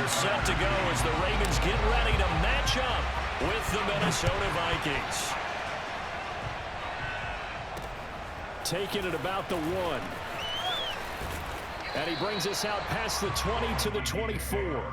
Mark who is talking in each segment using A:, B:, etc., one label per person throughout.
A: They're set to go as the Ravens get ready to match up with the Minnesota Vikings. Taking it about the 1. And he brings us out past the 20 to the 24.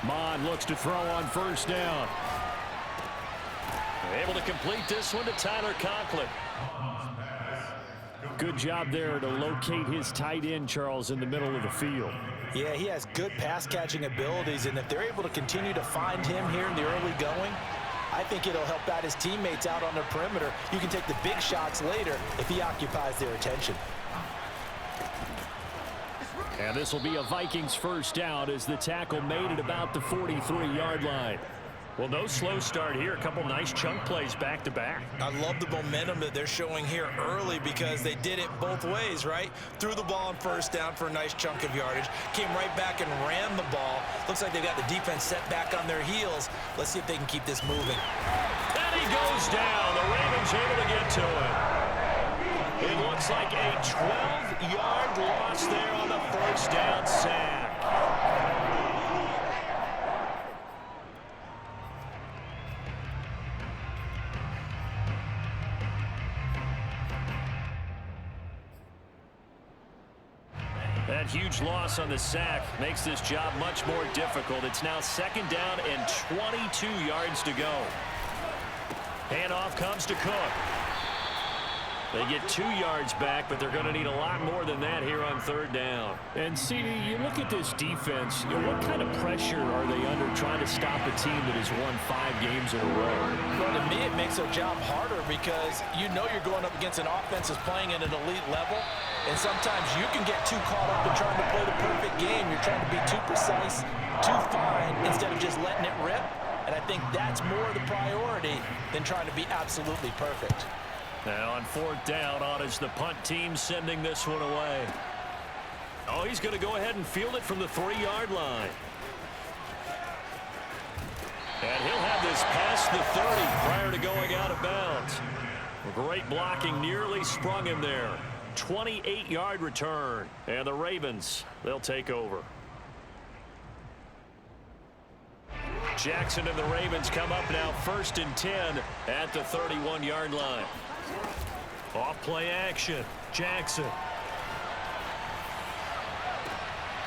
A: Mon looks to throw on first down. Able to complete this one to Tyler Conklin. Good job there to locate his tight end, Charles, in the middle of the field.
B: Yeah, he has good pass-catching abilities, and if they're able to continue to find him here in the early going, I think it'll help out his teammates out on the perimeter. You can take the big shots later if he occupies their attention.
A: And this will be a Vikings first down as the tackle made at about the 43-yard line. Well, no slow start here. A couple nice chunk plays back-to-back.
B: I love the momentum that they're showing here early because they did it both ways, right? Threw the ball on first down for a nice chunk of yardage. Came right back and ran the ball. Looks like they've got the defense set back on their heels. Let's see if they can keep this moving.
A: And he goes down. The Ravens able to get to it. It looks like a 12-yard loss there on the first down sack. That huge loss on the sack makes this job much more difficult. It's now second down and 22 yards to go. Handoff comes to Cook. They get 2 yards back, but they're going to need a lot more than that here on third down. And, CD, you look at this defense, what kind of pressure are they under trying to stop a team that has won 5 games in a row?
B: Well, to me, it makes their job harder because you know you're going up against an offense that's playing at an elite level, and sometimes you can get too caught up in trying to play the perfect game. You're trying to be too precise, too fine, instead of just letting it rip. And I think that's more the priority than trying to be absolutely perfect.
A: Now on fourth down, on is the punt team sending this one away. Oh, he's going to go ahead and field it from the 3-yard line. And he'll have this past the 30 prior to going out of bounds. Great blocking, nearly sprung him there. 28-yard return. And the Ravens, they'll take over. Jackson and the Ravens come up now first and 10 at the 31-yard line. Off play action. Jackson.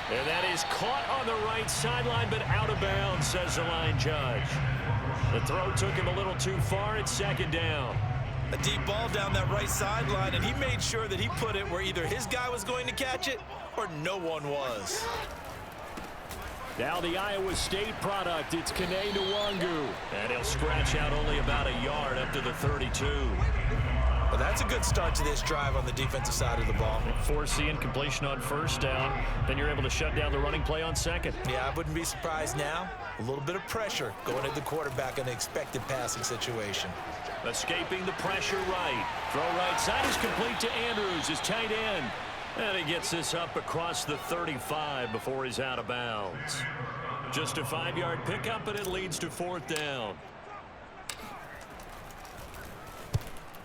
A: And that is caught on the right sideline, but out of bounds, says the line judge. The throw took him a little too far. It's second down.
B: A deep ball down that right sideline, and he made sure that he put it where either his guy was going to catch it or no one was.
A: Now the Iowa State product, it's Kene Nwangu. And he'll scratch out only about a yard up to the 32.
B: Well, that's a good start to this drive on the defensive side of the ball.
A: Forcing completion on first down. Then you're able to shut down the running play on second.
B: Yeah, I wouldn't be surprised now. A little bit of pressure going at the quarterback in an expected passing situation.
A: Escaping the pressure right. Throw right side is complete to Andrews, his tight end. And he gets this up across the 35 before he's out of bounds. Just a 5-yard pickup, and it leads to fourth down.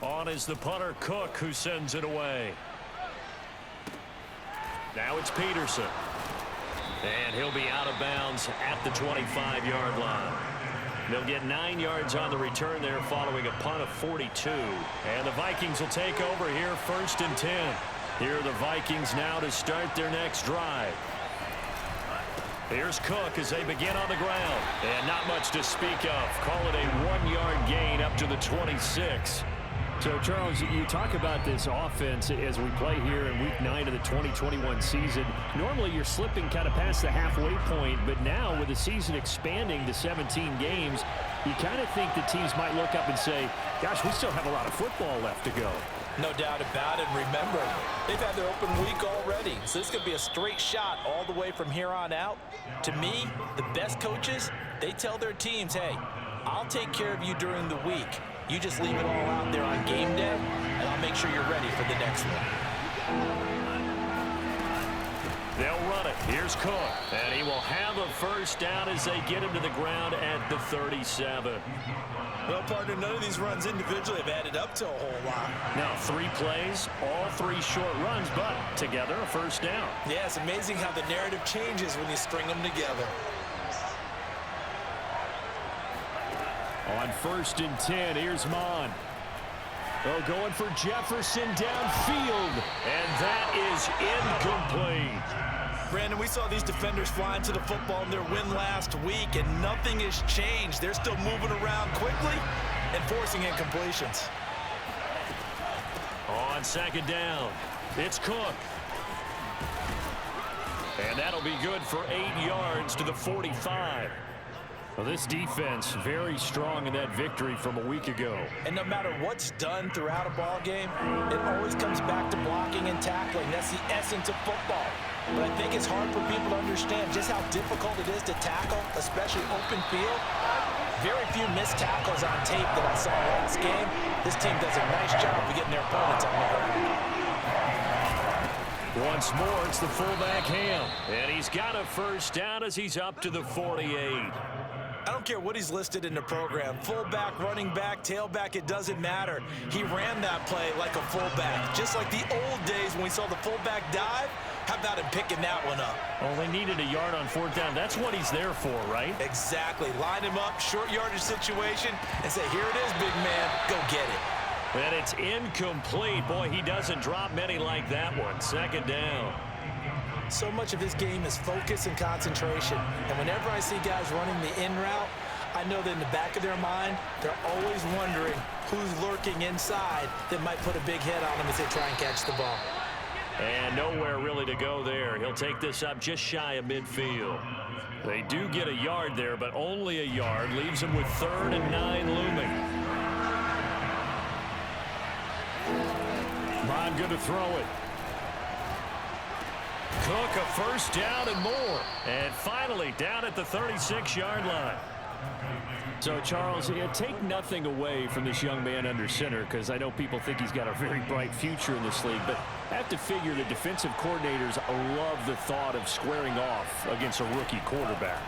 A: On is the punter, Cook, who sends it away. Now it's Peterson. And he'll be out of bounds at the 25-yard line. They'll get 9 yards on the return there following a punt of 42. And the Vikings will take over here first and 10. Here are the Vikings now to start their next drive. Here's Cook as they begin on the ground. And not much to speak of. Call it a 1-yard gain up to the 26.
C: So, Charles, you talk about this offense as we play here in Week 9 of the 2021 season. Normally, you're slipping kind of past the halfway point, but now with the season expanding to 17 games, you kind of think the teams might look up and say, gosh, we still have a lot of football left to go.
B: No doubt about it. Remember, they've had their open week already, so this could be a straight shot all the way from here on out. To me, the best coaches, they tell their teams, hey, I'll take care of you during the week. You just leave it all out there on game day, and I'll make sure you're ready for the next one.
A: They'll run it. Here's Cook. And he will have a first down as they get him to the ground at the 37.
B: Well, partner, none of these runs individually have added up to a whole lot.
A: Now, 3 plays, all 3 short runs, but together a first down.
B: Yeah, it's amazing how the narrative changes when you string them together.
C: On 1st and 10, here's Mon. Oh, going for Jefferson downfield.
A: And that is incomplete.
B: Brandon, we saw these defenders fly into the football in their win last week, and nothing has changed. They're still moving around quickly and forcing incompletions.
A: On 2nd down, it's Cook. And that'll be good for 8 yards to the 45.
C: Well, this defense very strong in that victory from a week ago.
B: And no matter what's done throughout a ball game, it always comes back to blocking and tackling. That's the essence of football. But I think it's hard for people to understand just how difficult it is to tackle, especially open field. Very few missed tackles on tape that I saw last game. This team does a nice job of getting their opponents on the ground.
A: Once more, it's the fullback Ham. And he's got a first down as he's up to the 48.
B: I don't care what he's listed in the program. Fullback, running back, tailback, it doesn't matter. He ran that play like a fullback. Just like the old days when we saw the fullback dive. How about him picking that one up?
A: Oh, they needed a yard on 4th down. That's what he's there for, right?
B: Exactly. Line him up, short yardage situation, and say, here it is, big man. Go get it.
A: And it's incomplete. Boy, he doesn't drop many like that one. 2nd down.
B: So much of this game is focus and concentration. And whenever I see guys running the in route, I know that in the back of their mind, they're always wondering who's lurking inside that might put a big hit on them as they try and catch the ball.
A: And nowhere really to go there. He'll take this up just shy of midfield. They do get a yard there, but only a yard. Leaves them with 3rd and 9 looming.
C: Mon good to throw it.
A: Cook, a first down and more. And finally down at the 36-yard line.
C: So, Charles, take nothing away from this young man under center, because I know people think he's got a very bright future in this league, but I have to figure the defensive coordinators love the thought of squaring off against a rookie quarterback.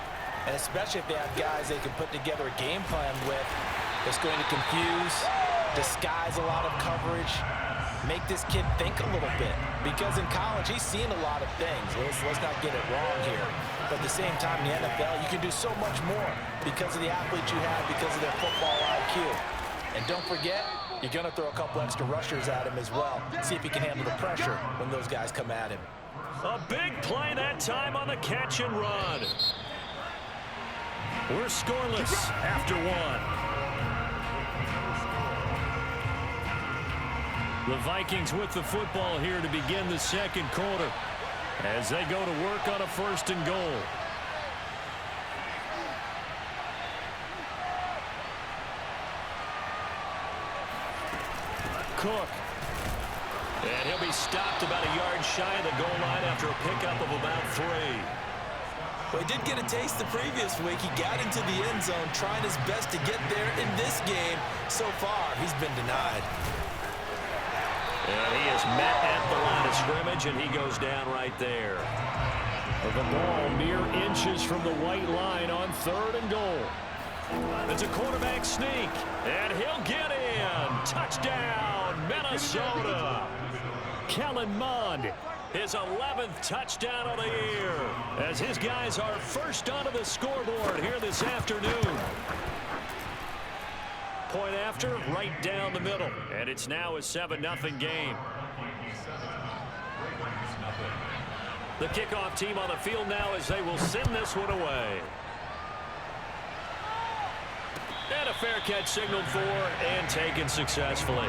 B: And especially if they have guys they can put together a game plan with that's going to confuse, disguise a lot of coverage, make this kid think a little bit. Because in college, he's seen a lot of things. Let's not get it wrong here. But at the same time, in the NFL, you can do so much more because of the athletes you have, because of their football IQ. And don't forget, you're going to throw a couple extra rushers at him as well. See if he can handle the pressure when those guys come at him.
A: A big play that time on the catch and run. We're scoreless after 1. The Vikings with the football here to begin the 2nd quarter as they go to work on a 1st and goal. Cook. And he'll be stopped about a yard shy of the goal line after a pickup of about 3.
B: Well, he did get a taste the previous week. He got into the end zone trying his best to get there in this game. So far, he's been denied.
A: And he is met at the line of scrimmage, and he goes down right there.
C: The ball mere inches from the white line on 3rd and goal.
A: It's a quarterback sneak, and he'll get in. Touchdown, Minnesota.
C: Kellen Mond.
A: His 11th touchdown of the year as his guys are first onto the scoreboard here this afternoon. Point after, right down the middle. And it's now a 7-0 game. The kickoff team on the field now as they will send this one away. And a fair catch signaled for and taken successfully.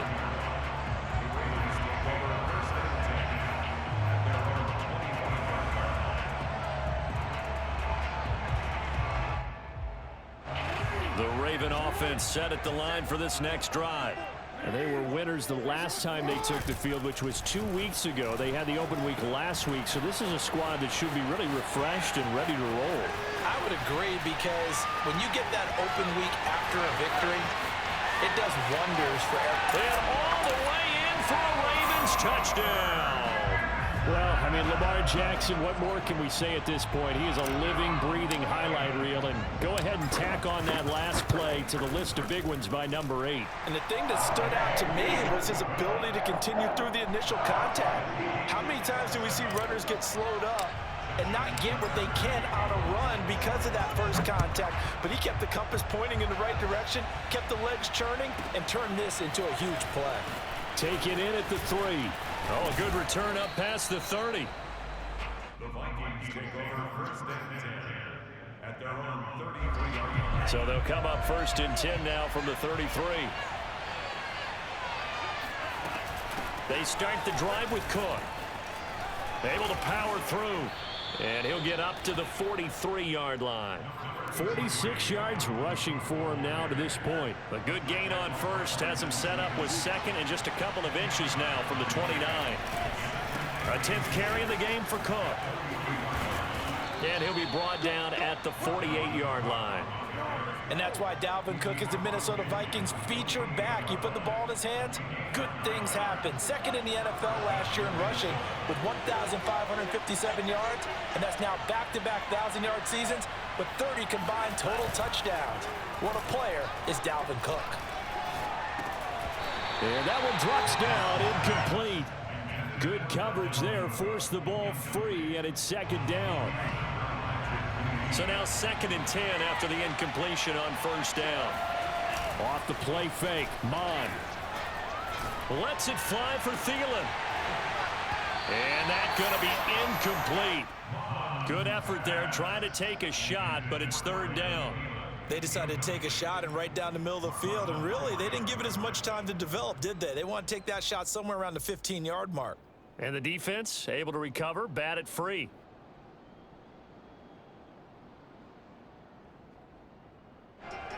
A: The Raven offense set at the line for this next drive.
C: And they were winners the last time they took the field, which was 2 weeks ago. They had the open week last week, so this is a squad that should be really refreshed and ready to roll.
B: I would agree, because when you get that open week after a victory, it does wonders for everyone.
A: And all the way in for a Ravens touchdown.
C: Well, I mean, Lamar Jackson, what more can we say at this point? He is a living, breathing highlight reel. And go ahead and tack on that last play to the list of big ones by number 8.
B: And the thing that stood out to me was his ability to continue through the initial contact. How many times do we see runners get slowed up and not get what they can on a run because of that first contact? But he kept the compass pointing in the right direction, kept the legs churning, and turned this into a huge play.
C: Take it in at the 3.
A: Oh, a good return up past the 30.
D: The Vikings take over first and 10 at their own 33-yard line.
A: So they'll come up first and 10 now from the 33. They start the drive with Cook. Able to power through. And he'll get up to the 43-yard line.
C: 46 yards rushing for him now to this point.
A: A good gain on first. Has him set up with second and just a couple of inches now from the 29. A 10th carry in the game for Cook. And he'll be brought down at the 48-yard line.
B: And that's why Dalvin Cook is the Minnesota Vikings featured back. You put the ball in his hands, good things happen. Second in the NFL last year in rushing with 1,557 yards, and that's now back-to-back 1,000-yard seasons with 30 combined total touchdowns. What a player is Dalvin Cook.
C: And that one drops down, incomplete. Good coverage there, forced the ball free, and it's second down.
A: So now second and 10 after the incompletion on first down.
C: Off the play fake, Mon.
A: Lets it fly for Thielen. And that's going to be incomplete. Good effort there, trying to take a shot, but it's third down.
B: They decided to take a shot and right down the middle of the field, and really, they didn't give it as much time to develop, did they? They want to take that shot somewhere around the 15-yard mark.
A: And the defense able to recover, bat it free.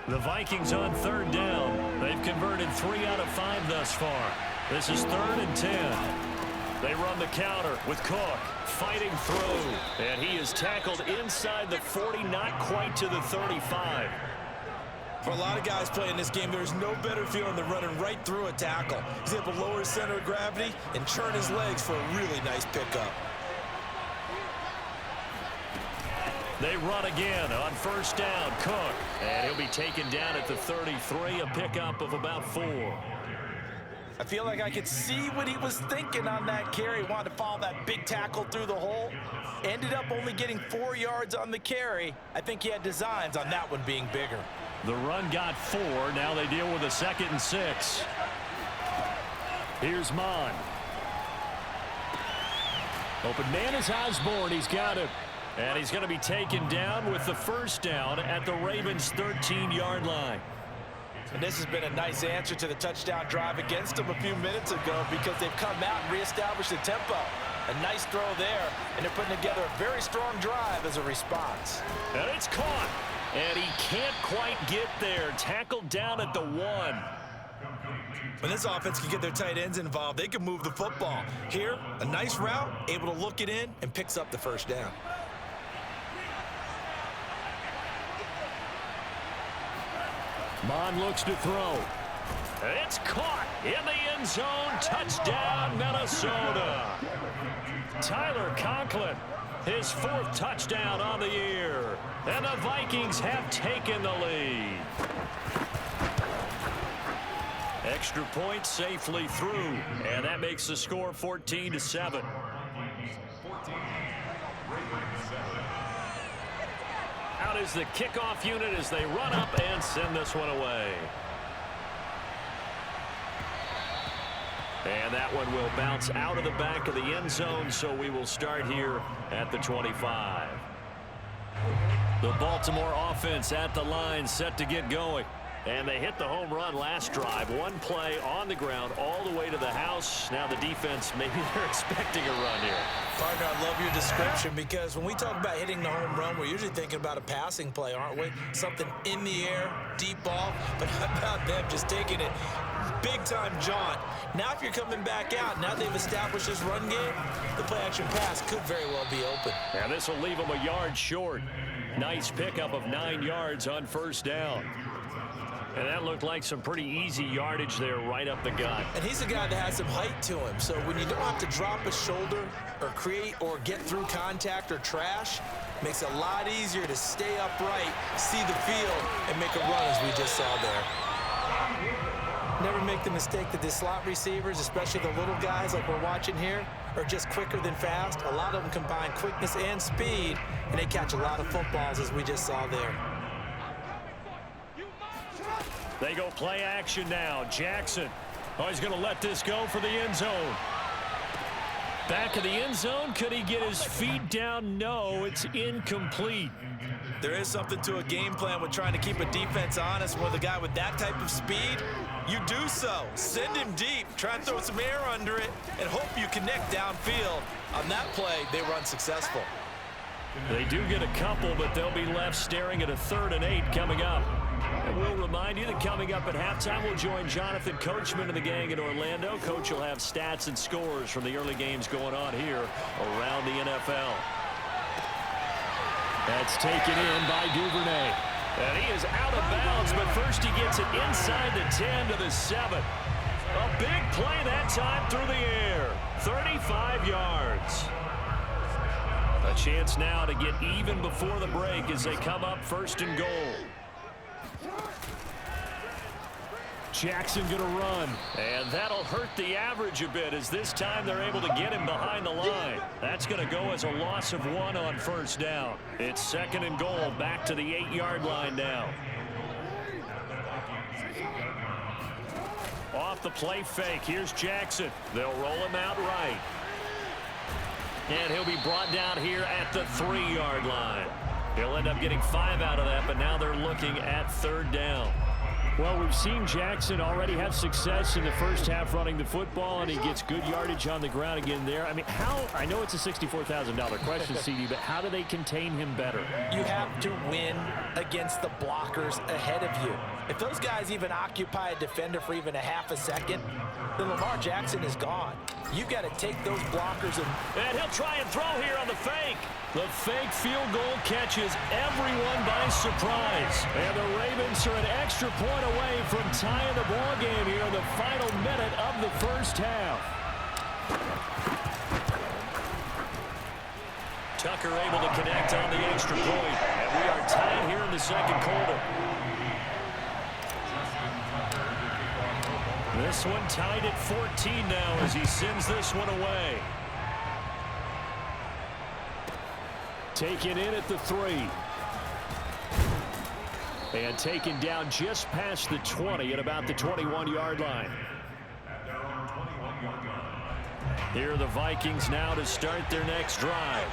A: The Vikings on third down. They've converted 3 out of 5 thus far. This is third and 10. They run the counter with Cook fighting through. And he is tackled inside the 40, not quite to the 35.
B: For a lot of guys playing this game, there's no better feeling than running right through a tackle. He's able to lower his center of gravity and churn his legs for a really nice pickup.
A: They run again on first down. Cook. And he'll be taken down at the 33, a pickup of about 4.
B: I feel like I could see what he was thinking on that carry. Wanted to follow that big tackle through the hole. Ended up only getting 4 yards on the carry. I think he had designs on that one being bigger.
A: The run got 4. Now they deal with a 2nd and 6.
C: Here's Mon. Open man is Osborne. He's got it.
A: And he's going to be taken down with the first down at the Ravens' 13-yard line.
B: And this has been a nice answer to the touchdown drive against them a few minutes ago because they've come out and reestablished the tempo. A nice throw there, and they're putting together a very strong drive as a response.
A: And it's caught. And he can't quite get there. Tackled down at the 1.
B: When this offense can get their tight ends involved, they can move the football. Here, a nice route, able to look it in, and picks up the first down.
C: Mon looks to throw.
A: It's caught in the end zone. Touchdown, Minnesota. Tyler Conklin, his 4th touchdown on the year. And the Vikings have taken the lead. Extra point safely through. And that makes the score 14-7. Out is the kickoff unit as they run up and send this one away. And that one will bounce out of the back of the end zone, so we will start here at the 25. The Baltimore offense at the line, set to get going. And they hit the home run last drive. One play on the ground all the way to the house. Now the defense, maybe they're expecting a run here.
B: Partner, I love your description because when we talk about hitting the home run, we're usually thinking about a passing play, aren't we? Something in the air, deep ball. But how about them just taking it big-time jaunt? Now if you're coming back out, now they've established this run game, the play-action pass could very well be open.
A: And this will leave them 1 yard short. Nice pickup of 9 yards on first down. And that looked like some pretty easy yardage there right up the gut.
B: And he's a guy that has some height to him. So when you don't have to drop a shoulder or create or get through contact or trash, makes it a lot easier to stay upright, see the field, and make a run as we just saw there. Never make the mistake that the slot receivers, especially the little guys like we're watching here, are just quicker than fast. A lot of them combine quickness and speed, and they catch a lot of footballs as we just saw there.
A: They go play action now. Jackson. Oh, he's going to let this go for the end zone. Back of the end zone. Could he get his feet down? No, it's incomplete.
B: There is something to a game plan with trying to keep a defense honest. With a guy with that type of speed, you do so. Send him deep. Try and throw some air under it and hope you connect downfield. On that play, they were unsuccessful.
A: They do get a couple, but they'll be left staring at a 3rd and 8 coming up. And we'll remind you that coming up at halftime, we'll join Jonathan Coachman and the gang in Orlando. Coach will have stats and scores from the early games going on here around the NFL.
C: That's taken in by Duvernay.
A: And he is out of bounds, but first he gets it inside the 10 to the 7. A big play that time through the air. 35 yards. A chance now to get even before the break as they come up 1st and goal.
C: Jackson going to run.
A: And that'll hurt the average a bit as this time they're able to get him behind the line. That's going to go as a loss of 1 on 1st down. It's 2nd and goal, back to the 8-yard line now. Off the play fake, here's Jackson. They'll roll him out right. And he'll be brought down here at the 3-yard line. He'll end up getting 5 out of that, but now they're looking at 3rd down.
C: Well, we've seen Jackson already have success in the first half running the football, and he gets good yardage on the ground again there. I mean, I know it's a $64,000 question, CD, but how do they contain him better?
B: You have to win against the blockers ahead of you. If those guys even occupy a defender for even a half a second, then Lamar Jackson is gone. You got to take those blockers
A: and he'll try and throw here on the fake. The fake field goal catches everyone by surprise. And the Ravens are an extra point away from tying the ball game here in the final minute of the first half. Tucker able to connect on the extra point. And we are tied here in the 2nd quarter. This one tied at 14 now as he sends this one away.
C: Taken in at the 3. And taken down just past the 20 at about the 21-yard line. Here are the Vikings now to start their next drive.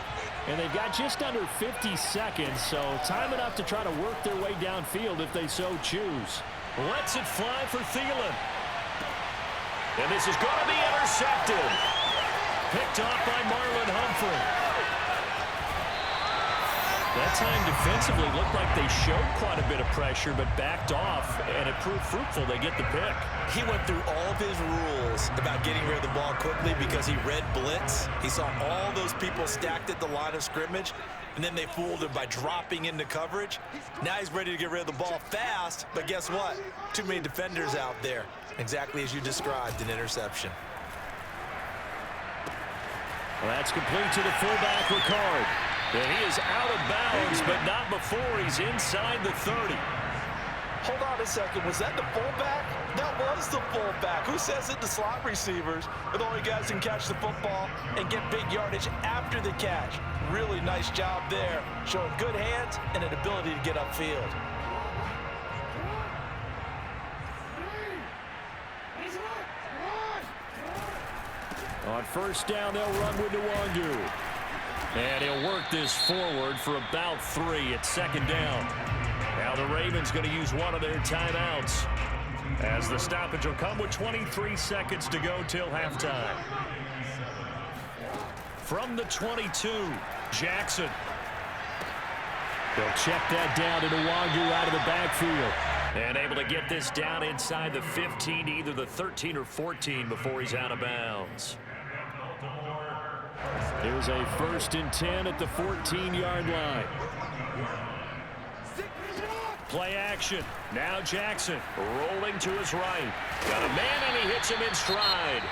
C: And they've got just under 50 seconds, so time enough to try to work their way downfield if they so choose.
A: Lets it fly for Thielen. And this is going to be intercepted. Picked off by Marlon Humphrey. That time defensively looked like they showed quite a bit of pressure but backed off, and it proved fruitful. They get the pick.
B: He went through all of his rules about getting rid of the ball quickly because he read blitz. He saw all those people stacked at the line of scrimmage, and then they fooled him by dropping into coverage. Now he's ready to get rid of the ball fast, but guess what? Too many defenders out there. Exactly as you described, an interception.
C: Well, that's complete to the fullback, Ricard.
A: And he is out of bounds, but not before he's inside the 30.
B: Hold on a second. Was that the fullback? That was the fullback. Who says that the slot receivers are the only guys who can catch the football and get big yardage after the catch? Really nice job there, showing good hands and an ability to get upfield.
C: On 1st down, they'll run with Nwangu.
A: And he'll work this forward for about 3 at 2nd down. Now the Ravens going to use one of their timeouts as the stoppage will come with 23 seconds to go till halftime. From the 22, Jackson.
C: They'll check that down to Nwangu out of the backfield.
A: And able to get this down inside the 15 to either the 13 or 14 before he's out of bounds.
C: Here's a 1st and 10 at the 14-yard line.
A: Play action. Now Jackson rolling to his right. Got a man, and he hits him in stride.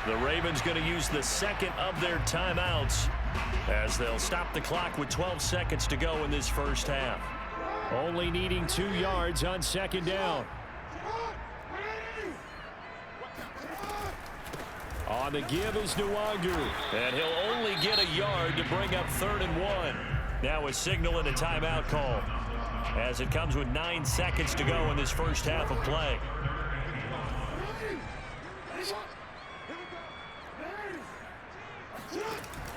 A: The Ravens going to use the second of their timeouts as they'll stop the clock with 12 seconds to go in this first half.
C: Only needing 2 yards on second down. On the give is Nwangu.
A: And he'll only get a yard to bring up 3rd and 1. Now a signal and a timeout call as it comes with 9 seconds to go in this first half of play.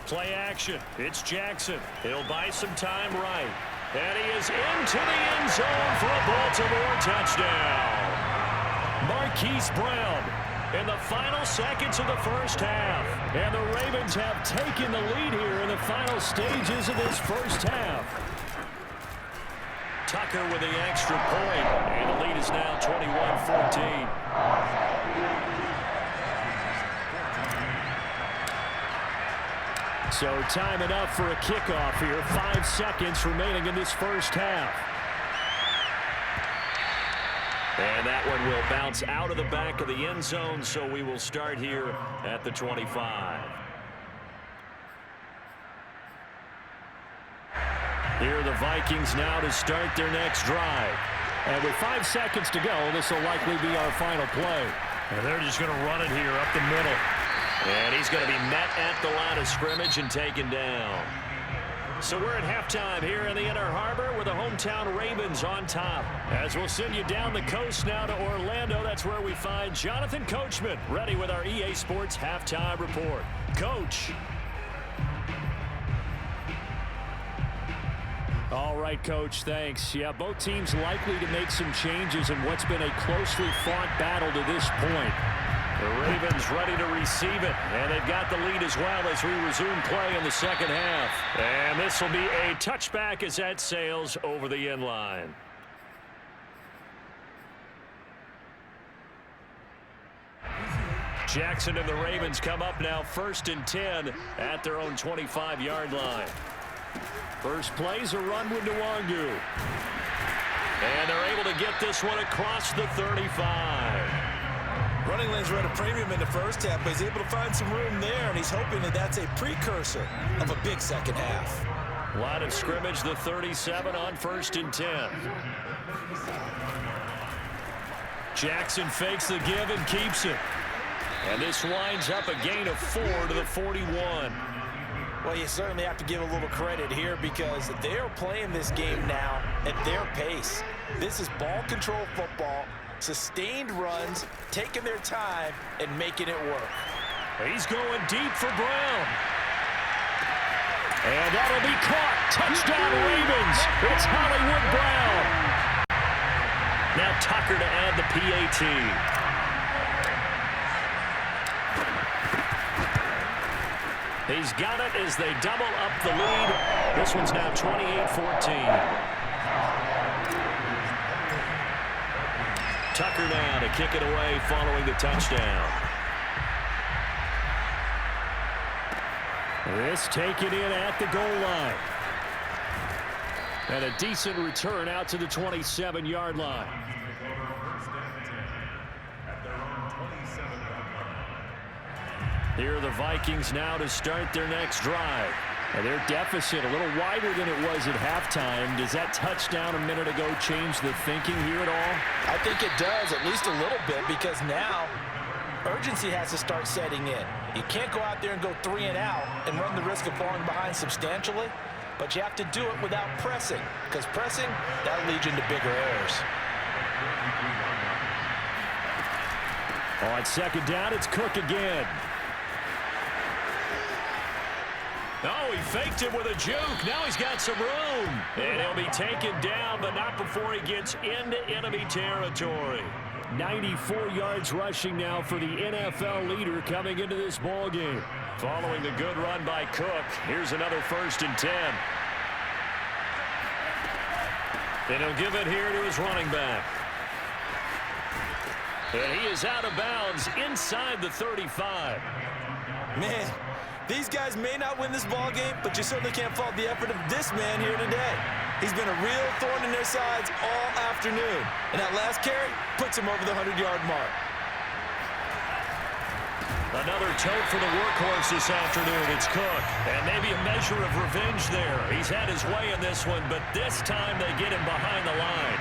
A: Play action. It's Jackson. He'll buy some time right. And he is into the end zone for a Baltimore touchdown. Marquise Brown in the final seconds of the first half. And the Ravens have taken the lead here in the final stages of this first half. Tucker with the extra point. And the lead is now 21-14.
C: So time enough for a kickoff here. 5 seconds remaining in this first half.
A: And that one will bounce out of the back of the end zone, so we will start here at the 25. Here are the Vikings now to start their next drive.
C: And with 5 seconds to go, this will likely be our final play.
A: And they're just going to run it here up the middle. And he's going to be met at the line of scrimmage and taken down. So we're at halftime here in the Inner Harbor with the hometown Ravens on top. As we'll send you down the coast now to Orlando, that's where we find Jonathan Coachman ready with our EA Sports Halftime Report. Coach.
C: All right, Coach, thanks. Yeah, both teams likely to make some changes in what's been a closely fought battle to this point.
A: The Ravens ready to receive it, and they've got the lead as well as we resume play in the second half. And this will be a touchback as that sails over the end line. Jackson and the Ravens come up now 1st and 10 at their own 25-yard line.
C: First play's a run with Nwangu.
A: And they're able to get this one across the 35.
B: Running lanes were at a premium in the first half, but he's able to find some room there, and he's hoping that that's a precursor of a big second half.
A: Line of scrimmage, the 37 on 1st and 10. Jackson fakes the give and keeps it. And this winds up a gain of 4 to the 41.
B: Well, you certainly have to give a little credit here because they're playing this game now at their pace. This is ball control football. Sustained runs, taking their time, and making it work.
A: He's going deep for Brown.
C: And that'll be caught. Touchdown, Ravens. It's Hollywood Brown.
A: Now Tucker to add the PAT. He's got it as they double up the lead. This one's now 28-14. Tucker now to kick it away following the touchdown.
C: This taken in at the goal line. And a decent return out to the 27-yard line.
A: Here are the Vikings now to start their next drive.
C: And their deficit a little wider than it was at halftime. Does that touchdown a minute ago change the thinking here at all?
B: I think it does, at least a little bit, because now urgency has to start setting in. You can't go out there and go 3 and out and run the risk of falling behind substantially, but you have to do it without pressing, because pressing, that'll lead you into bigger errors.
C: On second down, it's Cook again.
A: Oh, he faked it with a juke. Now he's got some room. And he'll be taken down, but not before he gets into enemy territory.
C: 94 yards rushing now for the NFL leader coming into this ball game.
A: Following the good run by Cook, here's another 1st and 10. And he'll give it here to his running back. And he is out of bounds inside the 35.
B: Man, These guys may not win this ball game, but you certainly can't fault the effort of this man here today. He's been a real thorn in their sides all afternoon. And that last carry puts him over the 100-yard mark.
A: Another tote for the workhorse this afternoon. It's Cook. And maybe a measure of revenge there. He's had his way in this one, but this time they get him behind the line.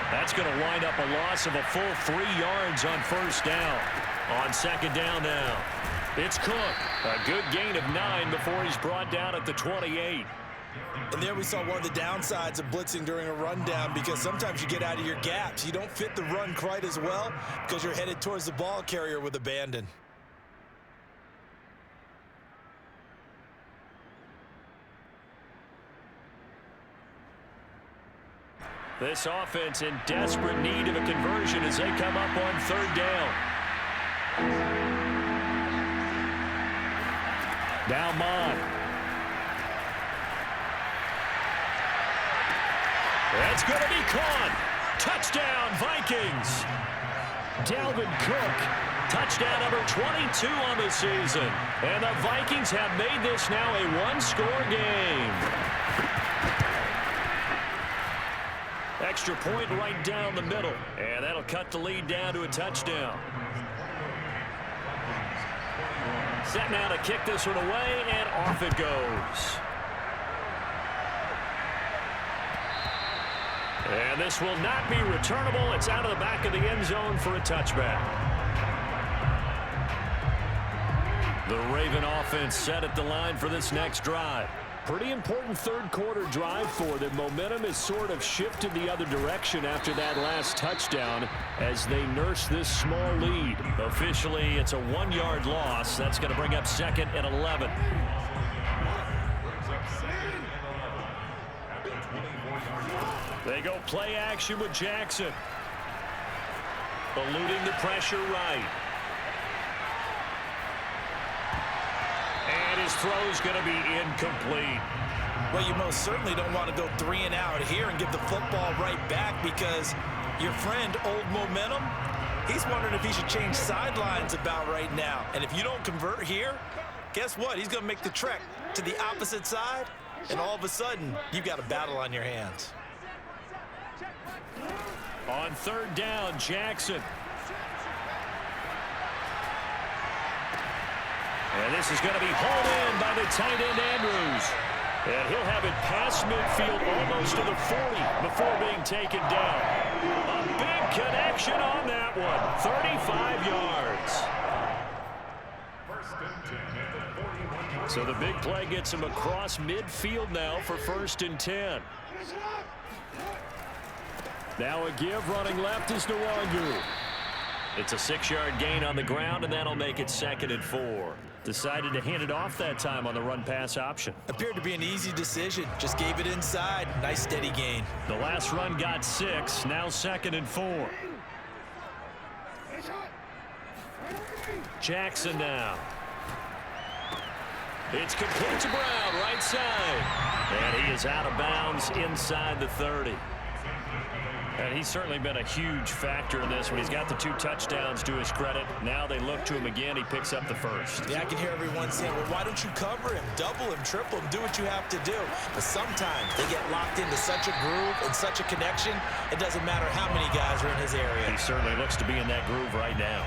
A: That's going to wind up a loss of a full 3 yards on first down. On second down now, it's Cook. A good gain of 9 before he's brought down at the 28.
B: And there we saw one of the downsides of blitzing during a rundown, because sometimes you get out of your gaps. You don't fit the run quite as well because you're headed towards the ball carrier with abandon.
A: This offense in desperate need of a conversion as they come up on third down.
C: Now Mon.
A: That's going to be caught. Touchdown, Vikings.
C: Dalvin Cook.
A: Touchdown number 22 on the season. And the Vikings have made this now a one-score game. Extra point right down the middle. And that'll cut the lead down to a touchdown. Set now to kick this one away, and off it goes. And this will not be returnable. It's out of the back of the end zone for a touchback. The Raven offense set at the line for this next drive.
C: Pretty important third quarter drive for them. Momentum has sort of shifted the other direction after that last touchdown as they nurse this small lead.
A: Officially, it's a 1-yard loss. That's going to bring up second and 11. They go play action with Jackson. Eluding the pressure right. And his throw's going to be incomplete.
B: Well, you most certainly don't want to go 3 and out here and give the football right back, because your friend, Old Momentum, he's wondering if he should change sidelines about right now. And if you don't convert here, guess what? He's going to make the trek to the opposite side, and all of a sudden, you've got a battle on your hands.
A: On third down, Jackson. And this is going to be hauled in by the tight end, Andrews. And he'll have it past midfield almost to the 40 before being taken down. A big connection on that one. 35 yards. So the big play gets him across midfield now for 1st and 10.
C: Now a give running left is Nwangu.
A: It's a 6-yard gain on the ground, and that'll make it 2nd and 4. Decided to hand it off that time on the run-pass option.
B: Appeared to be an easy decision. Just gave it inside. Nice steady gain.
A: The last run got 6. Now 2nd and 4. Jackson now. It's complete to Brown, right side. And he is out of bounds inside the 30. And he's certainly been a huge factor in this one. He's got the 2 touchdowns to his credit. Now they look to him again. He picks up the 1st.
B: Yeah, I can hear everyone saying, well, why don't you cover him, double him, triple him, do what you have to do. But sometimes they get locked into such a groove and such a connection, it doesn't matter how many guys are in his area.
A: He certainly looks to be in that groove right now.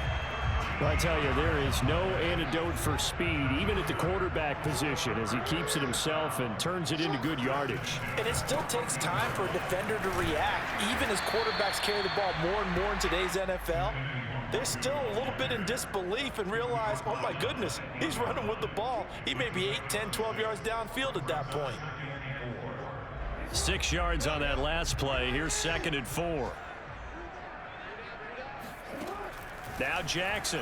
C: Well, I tell you, there is no antidote for speed, even at the quarterback position, as he keeps it himself and turns it into good yardage.
B: And it still takes time for a defender to react. Even as quarterbacks carry the ball more and more in today's NFL, they're still a little bit in disbelief and realize, oh my goodness, he's running with the ball. He may be 8, 10, 12 yards downfield at that point.
A: 6 yards on that last play. Here's 2nd and 4. Now Jackson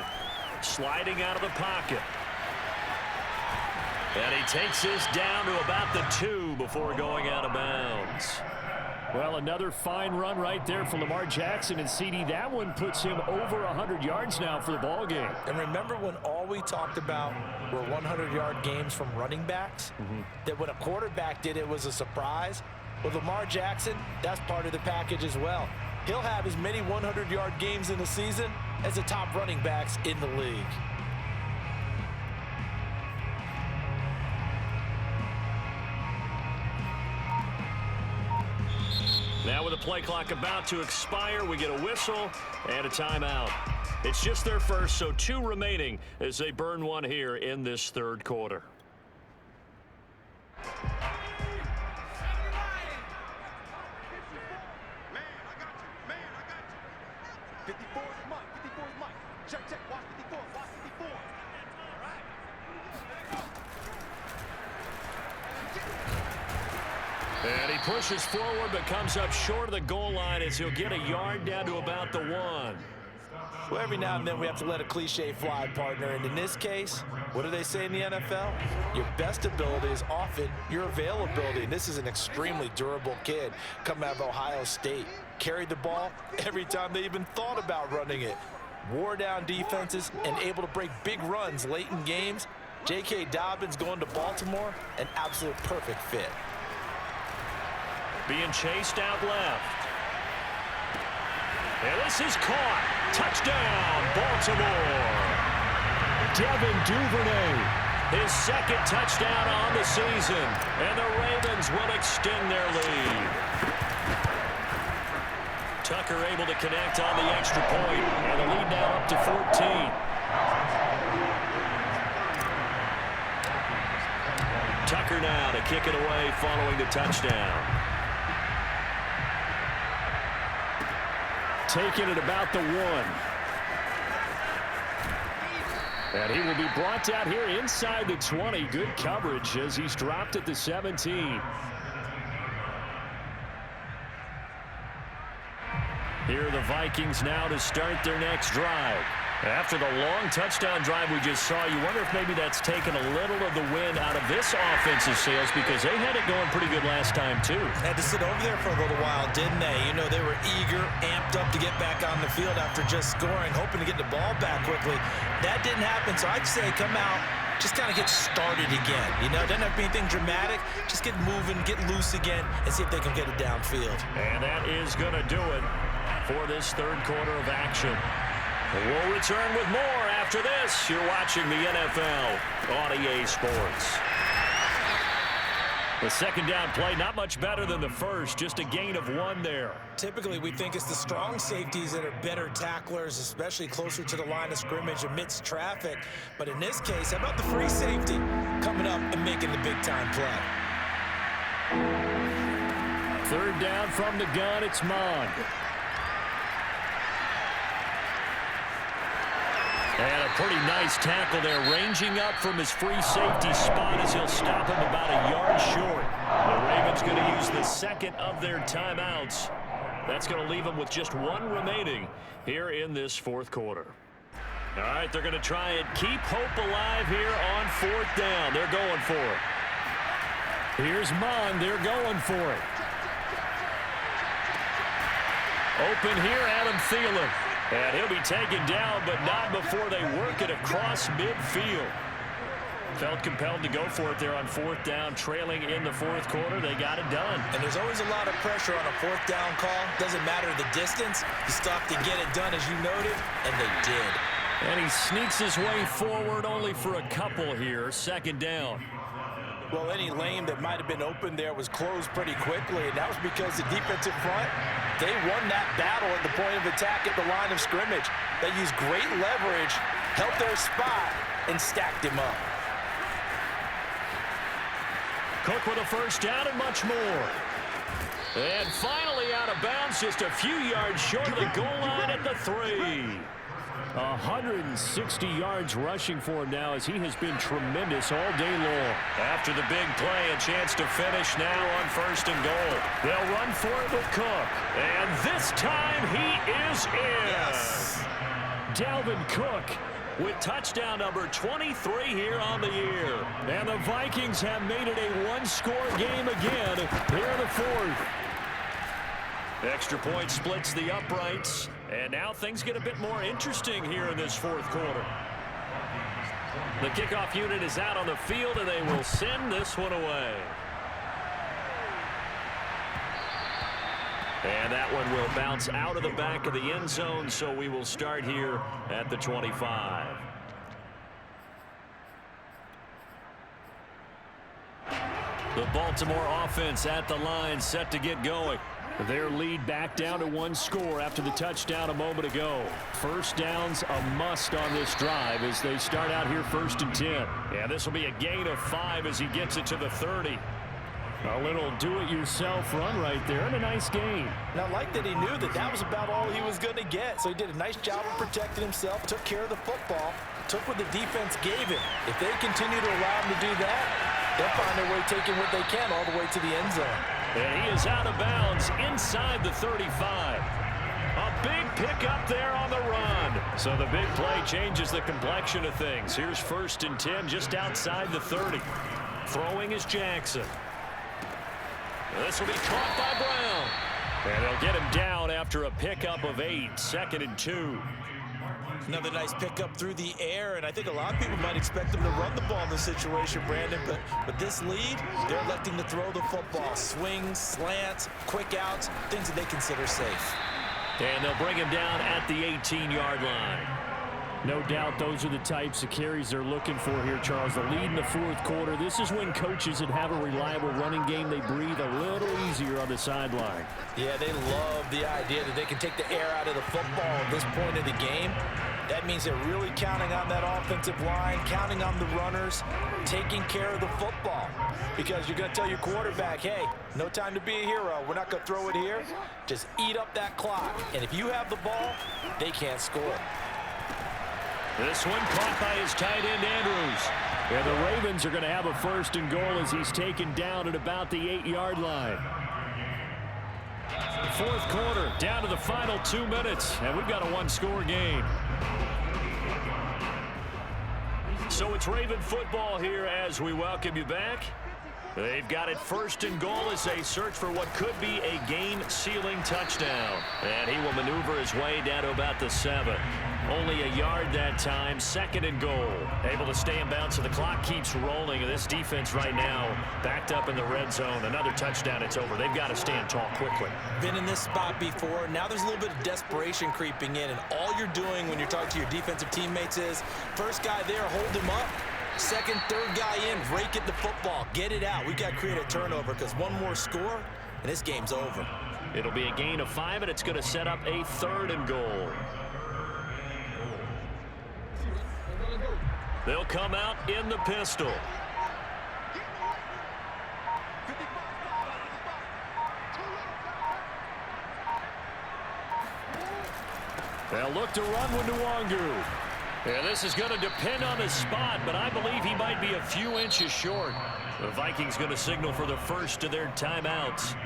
A: sliding out of the pocket. And he takes this down to about the 2 before going out of bounds.
C: Well, another fine run right there for Lamar Jackson, and CD, that one puts him over 100 yards now for the ball game.
B: And remember when all we talked about were 100-yard games from running backs? That when a quarterback did it was a surprise? With Lamar Jackson, that's part of the package as well. He'll have as many 100-yard games in the season as the top running backs in the league.
A: Now with the play clock about to expire, we get a whistle and a timeout. It's just their first, so 2 remaining as they burn one here in this third quarter. And he pushes forward but comes up short of the goal line as he'll get a yard down to about the 1.
B: Well, every now and then we have to let a cliche fly, partner. And in this case, what do they say in the NFL? Your best ability is often your availability. And this is an extremely durable kid coming out of Ohio State. Carried the ball every time they even thought about running it. Wore down defenses and able to break big runs late in games. J.K. Dobbins going to Baltimore, an absolute perfect fit.
A: Being chased out left. And this is caught. Touchdown, Baltimore.
C: Devin Duvernay.
A: His second touchdown on the season. And the Ravens will extend their lead. Tucker able to connect on the extra point. And the lead now up to 14. Tucker now to kick it away following the touchdown.
C: Taking it about the 1. And he will be brought down here inside the 20. Good coverage as he's dropped at the 17. Here are the Vikings now to start their next drive. After the long touchdown drive we just saw, you wonder if maybe that's taken a little of the wind out of this offensive sails because they had it going pretty good last time too.
B: Had to sit over there for a little while, didn't they? You know, they were eager, amped up to get back on the field after just scoring, hoping to get the ball back quickly. That didn't happen, so I'd say come out, just kind of get started again. You know, doesn't have to be anything dramatic. Just get moving, get loose again, and see if they can get it downfield.
A: And that is going to do it for this third quarter of action. We'll return with more after this. You're watching the NFL on EA Sports. The second down play, not much better than the first, just a gain of 1 there.
B: Typically, we think it's the strong safeties that are better tacklers, especially closer to the line of scrimmage amidst traffic. But in this case, how about the free safety coming up and making the big-time play?
C: Third down from the gun, it's Mond.
A: And a pretty nice tackle there, ranging up from his free safety spot as he'll stop him about a yard short. The Ravens going to use the second of their timeouts. That's going to leave them with just 1 remaining here in this fourth quarter. All right, they're going to try and keep hope alive here on 4th down. They're going for it.
C: Here's Mond. They're going for it.
A: Open here, Adam Thielen. And he'll be taken down, but not before they work it across midfield. Felt compelled to go for it there on 4th down, trailing in the fourth quarter. They got it done.
B: And there's always a lot of pressure on a 4th down call. Doesn't matter the distance. You stop to get it done, as you noted, and they did.
A: And he sneaks his way forward only for a couple here. 2nd down.
B: Well, any lane that might have been open there was closed pretty quickly, and that was because the defensive front, they won that battle at the point of attack at the line of scrimmage. They used great leverage, held their spot, and stacked him up.
A: Cook with a 1st down and much more. And finally out of bounds, just a few yards short of the goal line at the 3.
C: 160 yards rushing for him now as he has been tremendous all day long.
A: After the big play, a chance to finish now on 1st and goal. They'll run for it with Cook. And this time he is in.
B: Yes.
C: Dalvin Cook
A: with touchdown number 23 here on the year.
C: And the Vikings have made it a 1-score game again here in the 4th.
A: Extra point splits the uprights. And now things get a bit more interesting here in this fourth quarter. The kickoff unit is out on the field, and they will send this one away. And that one will bounce out of the back of the end zone, so we will start here at the 25. The Baltimore offense at the line, set to get going.
C: Their lead back down to one score after the touchdown a moment ago. First down's a must on this drive as they start out here 1st and 10.
A: Yeah, this will be a gain of 5 as he gets it to the 30.
C: A little do-it-yourself run right there and a nice gain.
B: Now, I like that he knew that was about all he was going to get. So he did a nice job of protecting himself, took care of the football, took what the defense gave him. If they continue to allow him to do that, they'll find their way taking what they can all the way to the end zone.
A: And he is out of bounds inside the 35. A big pickup there on the run. So the big play changes the complexion of things. Here's 1st and 10 just outside the 30. Throwing is Jackson. This will be caught by Brown. And they'll get him down after a pickup of 8. 2nd and 2.
B: Another nice pickup through the air, and I think a lot of people might expect them to run the ball in this situation, Brandon, but with this lead, they're electing to throw the football. Swings, slants, quick outs, things that they consider safe.
A: And they'll bring him down at the 18-yard line.
C: No doubt those are the types of carries they're looking for here, Charles. The lead in the 4th quarter. This is when coaches that have a reliable running game, they breathe a little easier on the sideline.
B: Yeah, they love the idea that they can take the air out of the football at this point of the game. That means they're really counting on that offensive line, counting on the runners, taking care of the football. Because you're going to tell your quarterback, hey, no time to be a hero. We're not going to throw it here. Just eat up that clock. And if you have the ball, they can't score.
A: This one caught by his tight end, Andrews.
C: And the Ravens are going to have a 1st and goal as he's taken down at about the 8-yard line.
A: 4th quarter, down to the final 2 minutes, and we've got a one-score game. So it's Raven football here as we welcome you back. They've got it 1st and goal as they search for what could be a game-sealing touchdown. And he will maneuver his way down to about the 7. Only a yard that time, 2nd and goal. Able to stay in bounds, so the clock keeps rolling. And this defense right now backed up in the red zone. Another touchdown, it's over. They've got to stand tall quickly.
B: Been in this spot before. Now there's a little bit of desperation creeping in. And all you're doing when you're talking to your defensive teammates is, first guy there, hold him up. 2nd, 3rd guy in, rake at the football. Get it out. We've got to create a turnover because one more score, and this game's over.
A: It'll be a gain of 5, and it's going to set up a 3rd and goal. They'll come out in the pistol. They'll look to run with Nwangu. And this is going to depend on his spot, but I believe he might be a few inches short. The Vikings going to signal for the first of their timeouts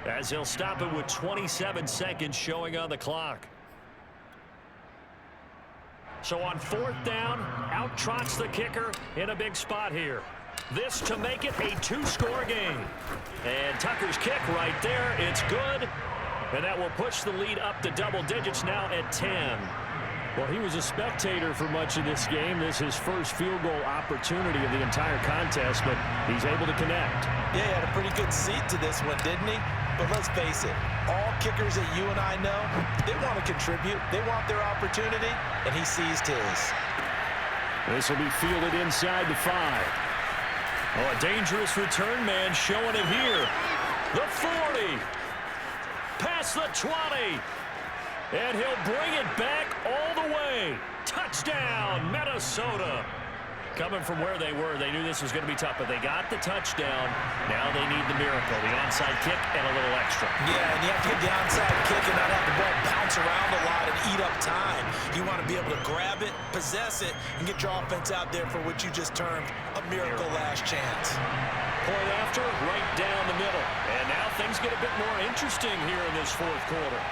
A: as he'll stop it with 27 seconds showing on the clock. So on 4th down, out trots the kicker in a big spot here. This to make it a 2-score game. And Tucker's kick right there, it's good. And that will push the lead up to double digits now at 10.
C: Well, he was a spectator for much of this game. This is his first field goal opportunity of the entire contest, but he's able to connect.
B: Yeah, he had a pretty good seat to this one, didn't he? But let's face it, all kickers that you and I know, they want to contribute. They want their opportunity, and he seized his.
C: This will be fielded inside the 5.
A: Oh, a dangerous return man showing it here. The 40. Past the 20. And he'll bring it back all the way. Touchdown, Minnesota. Coming from where they were, they knew this was going to be tough, but they got the touchdown. Now they need the miracle, the onside kick and a little extra.
B: Yeah, and you have to get the onside kick and not have the ball bounce around a lot and eat up time. You want to be able to grab it, possess it, and get your offense out there for what you just termed a miracle last chance.
A: Point after, right down the middle. And now things get a bit more interesting here in this 4th quarter.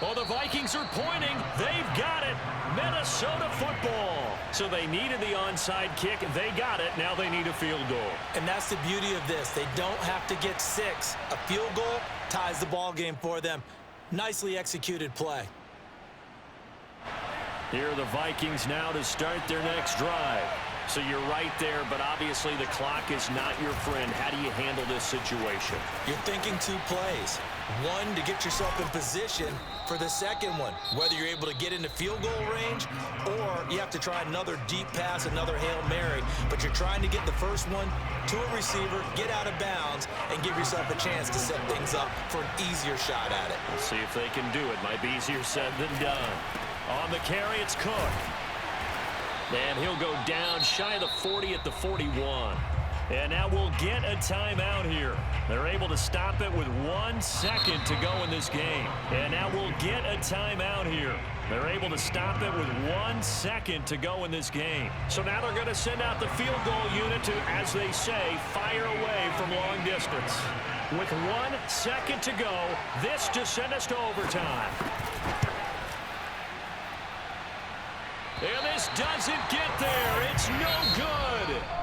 A: Well, the Vikings are pointing. They've got it. Minnesota football. So they needed the onside kick. They got it. Now they need a field goal.
B: And that's the beauty of this. They don't have to get 6. A field goal ties the ball game for them. Nicely executed play.
A: Here are the Vikings now to start their next drive. So you're right there, but obviously the clock is not your friend. How do you handle this situation?
B: You're thinking two plays. One, to get yourself in position for the second one, whether you're able to get into field goal range or you have to try another deep pass, another Hail Mary, but you're trying to get the first one to a receiver, get out of bounds, and give yourself a chance to set things up for an easier shot at it.
A: We'll see if they can do it. Might be easier said than done. On the carry, it's Cook. And he'll go down shy of the 40 at the 41. And now we'll get a timeout here. They're able to stop it with 1 second to go in this game. And now we'll get a timeout here. They're able to stop it with 1 second to go in this game. So now they're going to send out the field goal unit to, as they say, fire away from long distance. With 1 second to go, this to send us to overtime. And this doesn't get there. It's no good.